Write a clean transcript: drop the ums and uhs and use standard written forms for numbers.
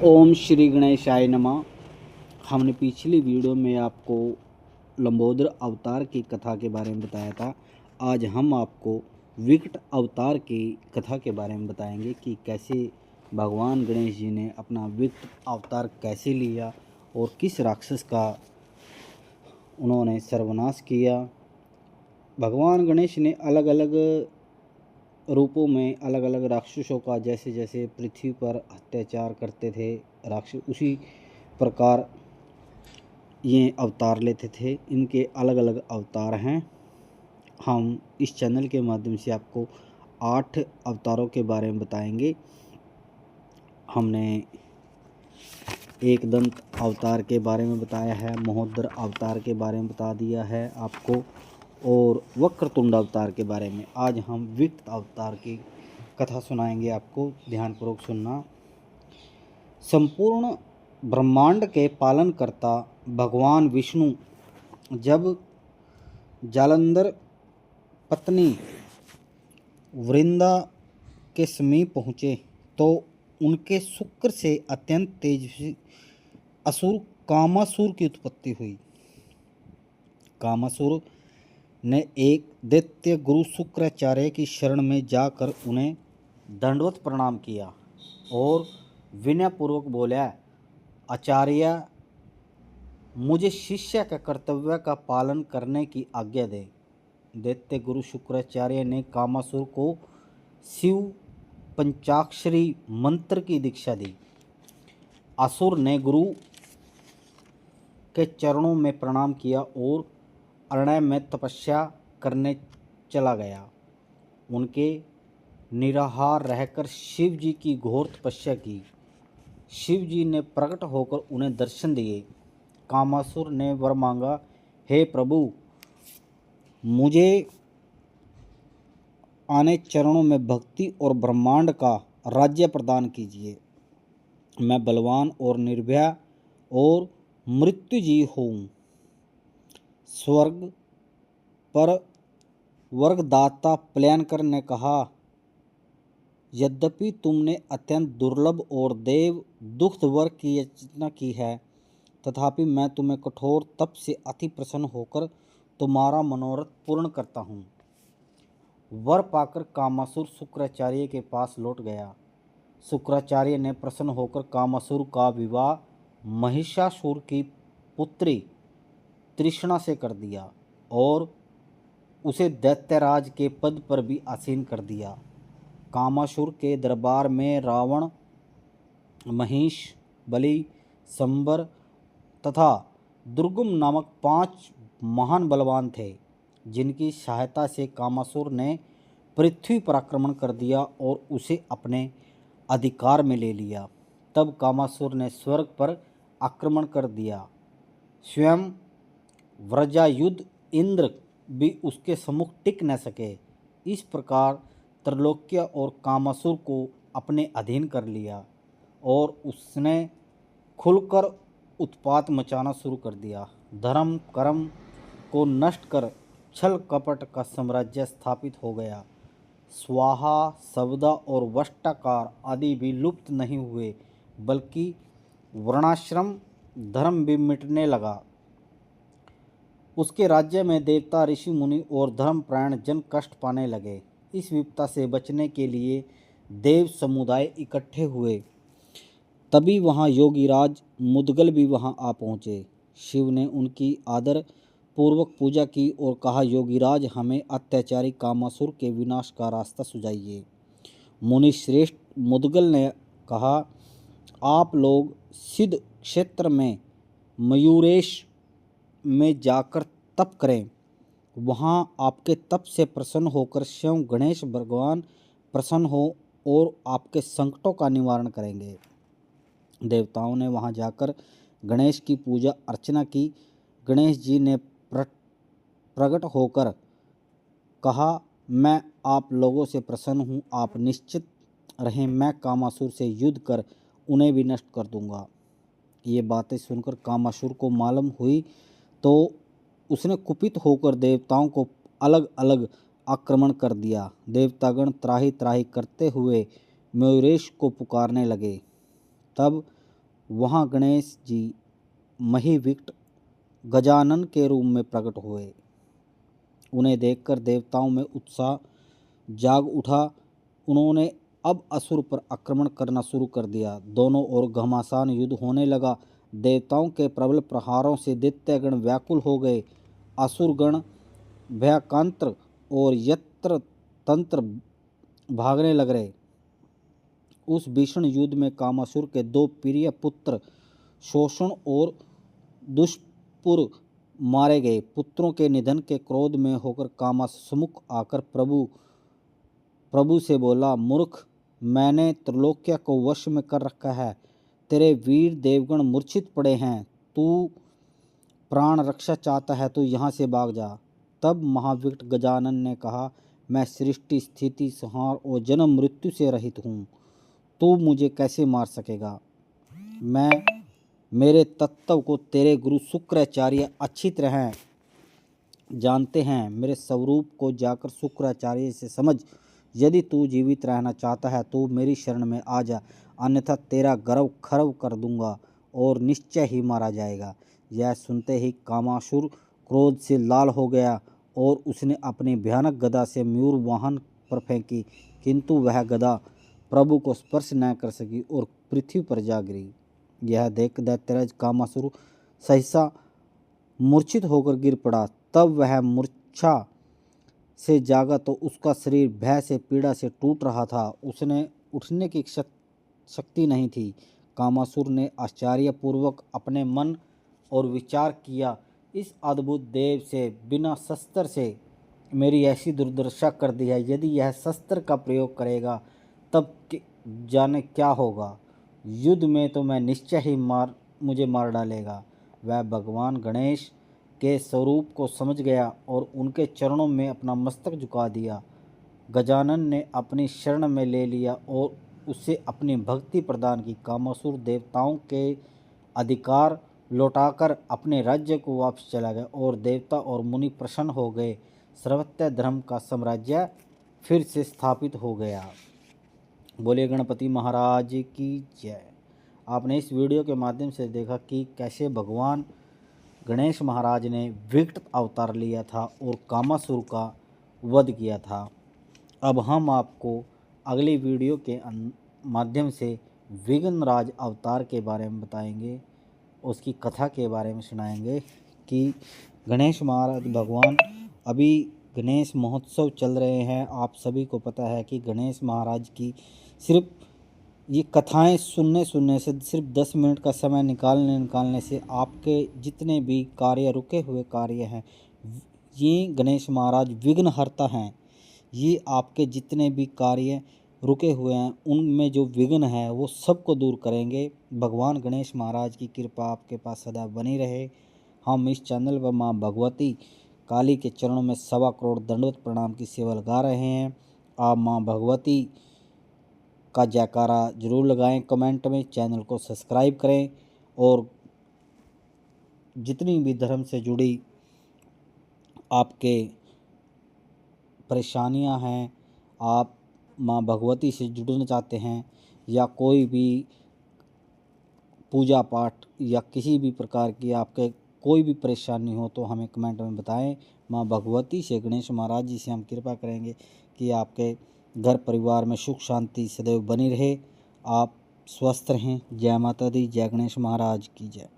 ओम श्री गणेशाय नमः। हमने पिछली वीडियो में आपको लंबोदर अवतार की कथा के बारे में बताया था। आज हम आपको विकट अवतार की कथा के बारे में बताएंगे कि कैसे भगवान गणेश जी ने अपना विकट अवतार कैसे लिया और किस राक्षस का उन्होंने सर्वनाश किया। भगवान गणेश ने अलग अलग रूपों में अलग अलग राक्षसों का जैसे जैसे पृथ्वी पर अत्याचार करते थे राक्षस, उसी प्रकार ये अवतार लेते थे। इनके अलग अलग अवतार हैं। हम इस चैनल के माध्यम से आपको 8 अवतारों के बारे में बताएंगे। हमने एक दंत अवतार के बारे में बताया है, महोदर अवतार के बारे में बता दिया है आपको, और वक्रतुंड अवतार के बारे में। आज हम विकट अवतार की कथा सुनाएंगे आपको, ध्यानपूर्वक सुनना। संपूर्ण ब्रह्मांड के पालनकर्ता भगवान विष्णु जब जालंधर पत्नी वृंदा के समीप पहुँचे तो उनके शुक्र से अत्यंत तेजस्वी असुर कामासुर की उत्पत्ति हुई। कामासुर ने एक दैत्य गुरु शुक्राचार्य की शरण में जाकर उन्हें दंडवत प्रणाम किया और विनयपूर्वक बोला, आचार्य, मुझे शिष्य का कर्तव्य का पालन करने की आज्ञा दे। दैत्य गुरु शुक्राचार्य ने कामासुर को शिव पंचाक्षरी मंत्र की दीक्षा दी। असुर ने गुरु के चरणों में प्रणाम किया और अरण्य में तपस्या करने चला गया। उनके निराहार रहकर शिव जी की घोर तपस्या की। शिव जी ने प्रकट होकर उन्हें दर्शन दिए। कामासुर ने वर मांगा, हे प्रभु, मुझे आने चरणों में भक्ति और ब्रह्मांड का राज्य प्रदान कीजिए। मैं बलवान और निर्भय और मृत्युजीव हूँ। स्वर्ग पर वर्गदाता प्लयंकर ने कहा, यद्यपि तुमने अत्यंत दुर्लभ और देव दुख वर्ग की याचना की है, तथापि मैं तुम्हें कठोर तप से अति प्रसन्न होकर तुम्हारा मनोरथ पूर्ण करता हूँ। वर पाकर कामासुर शुक्राचार्य के पास लौट गया। शुक्राचार्य ने प्रसन्न होकर कामासुर का विवाह महिषासुर की पुत्री तृष्णा से कर दिया और उसे दैत्यराज के पद पर भी आसीन कर दिया। कामासुर के दरबार में रावण, महिष, बलि, संबर तथा दुर्गम नामक 5 महान बलवान थे, जिनकी सहायता से कामासुर ने पृथ्वी पर आक्रमण कर दिया और उसे अपने अधिकार में ले लिया। तब कामासुर ने स्वर्ग पर आक्रमण कर दिया। स्वयं व्रजायुध इंद्र भी उसके सम्मुख टिक न सके। इस प्रकार त्रैलोक्य और कामासुर को अपने अधीन कर लिया और उसने खुलकर उत्पात मचाना शुरू कर दिया। धर्म कर्म को नष्ट कर छल कपट का साम्राज्य स्थापित हो गया। स्वाहा, सवदा और वष्टाकार आदि भी लुप्त नहीं हुए, बल्कि वर्णाश्रम धर्म भी मिटने लगा। उसके राज्य में देवता, ऋषि मुनि और धर्मपरायण जन कष्ट पाने लगे। इस विपदा से बचने के लिए देव समुदाय इकट्ठे हुए। तभी वहाँ योगीराज मुदगल भी वहाँ आ पहुँचे। शिव ने उनकी आदर पूर्वक पूजा की और कहा, योगीराज, हमें अत्याचारी कामासुर के विनाश का रास्ता सुझाइए। मुनि श्रेष्ठ मुदगल ने कहा, आप लोग सिद्ध क्षेत्र में मयूरेश में जाकर तप करें। वहाँ आपके तप से प्रसन्न होकर स्वयं गणेश भगवान प्रसन्न हो और आपके संकटों का निवारण करेंगे। देवताओं ने वहाँ जाकर गणेश की पूजा अर्चना की। गणेश जी ने प्रकट होकर कहा, मैं आप लोगों से प्रसन्न हूँ, आप निश्चित रहें, मैं कामासुर से युद्ध कर उन्हें भी नष्ट कर दूंगा। ये बातें सुनकर कामासुर को मालूम हुई तो उसने कुपित होकर देवताओं को अलग अलग आक्रमण कर दिया। देवतागण त्राही त्राही करते हुए मयूरेश को पुकारने लगे। तब वहाँ गणेश जी महिविक्ट गजानन के रूप में प्रकट हुए। उन्हें देखकर देवताओं में उत्साह जाग उठा। उन्होंने अब असुर पर आक्रमण करना शुरू कर दिया। दोनों ओर घमासान युद्ध होने लगा। देवताओं के प्रबल प्रहारों से दैत्यगण व्याकुल हो गए। असुरगण भयाकांत्र और यत्र तंत्र भागने लग रहे। उस भीषण युद्ध में कामासुर के दो प्रिय पुत्र शोषण और दुष्पुर मारे गए। पुत्रों के निधन के क्रोध में होकर कामासुमुख आकर प्रभु से बोला, मूर्ख, मैंने त्रिलोक्य को वश में कर रखा है। तेरे वीर देवगण मूर्छित पड़े हैं। तू प्राण रक्षा चाहता है तो यहाँ से भाग जा। तब महाविक्ट गजानन ने कहा, मैं सृष्टि स्थिति संहार और जन्म मृत्यु से रहित हूँ। तू मुझे कैसे मार सकेगा? मेरे तत्व को तेरे गुरु शुक्राचार्य अच्छी तरह जानते हैं। मेरे स्वरूप को जाकर शुक्राचार्य से समझ। यदि तू जीवित रहना चाहता है तो मेरी शरण में आ जा, अन्यथा तेरा गर्व खर्व कर दूंगा और निश्चय ही मारा जाएगा। यह सुनते ही कामासुर क्रोध से लाल हो गया और उसने अपनी भयानक गदा से मयूर वाहन पर फेंकी, किंतु वह गदा प्रभु को स्पर्श न कर सकी और पृथ्वी पर जा गिरी। यह देख दैत्यराज कामासुर सहसा मूर्छित होकर गिर पड़ा। तब वह मूर्छा से जागा तो उसका शरीर भय से पीड़ा से टूट रहा था। उसने उठने की शक्ति नहीं थी। कामासुर ने आश्चर्यपूर्वक अपने मन और विचार किया, इस अद्भुत देव से बिना शस्त्र से मेरी ऐसी दुर्दशा कर दी है। यदि यह शस्त्र का प्रयोग करेगा तब जाने क्या होगा। युद्ध में तो मैं निश्चय ही मुझे मार डालेगा। वह भगवान गणेश के स्वरूप को समझ गया और उनके चरणों में अपना मस्तक झुका दिया। गजानन ने अपनी शरण में ले लिया और उसे अपनी भक्ति प्रदान की। कामासुर देवताओं के अधिकार लौटाकर अपने राज्य को वापस चला गया और देवता और मुनि प्रसन्न हो गए। सर्वत्र धर्म का साम्राज्य फिर से स्थापित हो गया। बोले गणपति महाराज की जय। आपने इस वीडियो के माध्यम से देखा कि कैसे भगवान गणेश महाराज ने विकट अवतार लिया था और कामासुर का वध किया था। अब हम आपको अगली वीडियो के माध्यम से विघ्नराज अवतार के बारे में बताएंगे, उसकी कथा के बारे में सुनाएंगे कि गणेश महाराज भगवान अभी गणेश महोत्सव चल रहे हैं। आप सभी को पता है कि गणेश महाराज की सिर्फ ये कथाएं सुनने से सिर्फ 10 मिनट का समय निकालने से आपके जितने भी कार्य रुके हुए कार्य हैं, ये गणेश महाराज विघ्नहर्ता हैं। ये आपके जितने भी कार्य रुके हुए हैं उनमें जो विघ्न है वो सबको दूर करेंगे। भगवान गणेश महाराज की कृपा आपके पास सदा बनी रहे। हम इस चैनल पर माँ भगवती काली के चरणों में 1.25 करोड़ दंडवत प्रणाम की सेवा लगा रहे हैं। आप माँ भगवती का जयकारा जरूर लगाएं कमेंट में, चैनल को सब्सक्राइब करें और जितनी भी धर्म से जुड़ी आपके परेशानियां हैं, आप माँ भगवती से जुड़ना चाहते हैं या कोई भी पूजा पाठ या किसी भी प्रकार की आपके कोई भी परेशानी हो तो हमें कमेंट में बताएं। माँ भगवती से गणेश महाराज जी से हम कृपा करेंगे कि आपके घर परिवार में सुख शांति सदैव बनी रहे। आप स्वस्थ रहें। जय माता दी। जय गणेश महाराज की जय।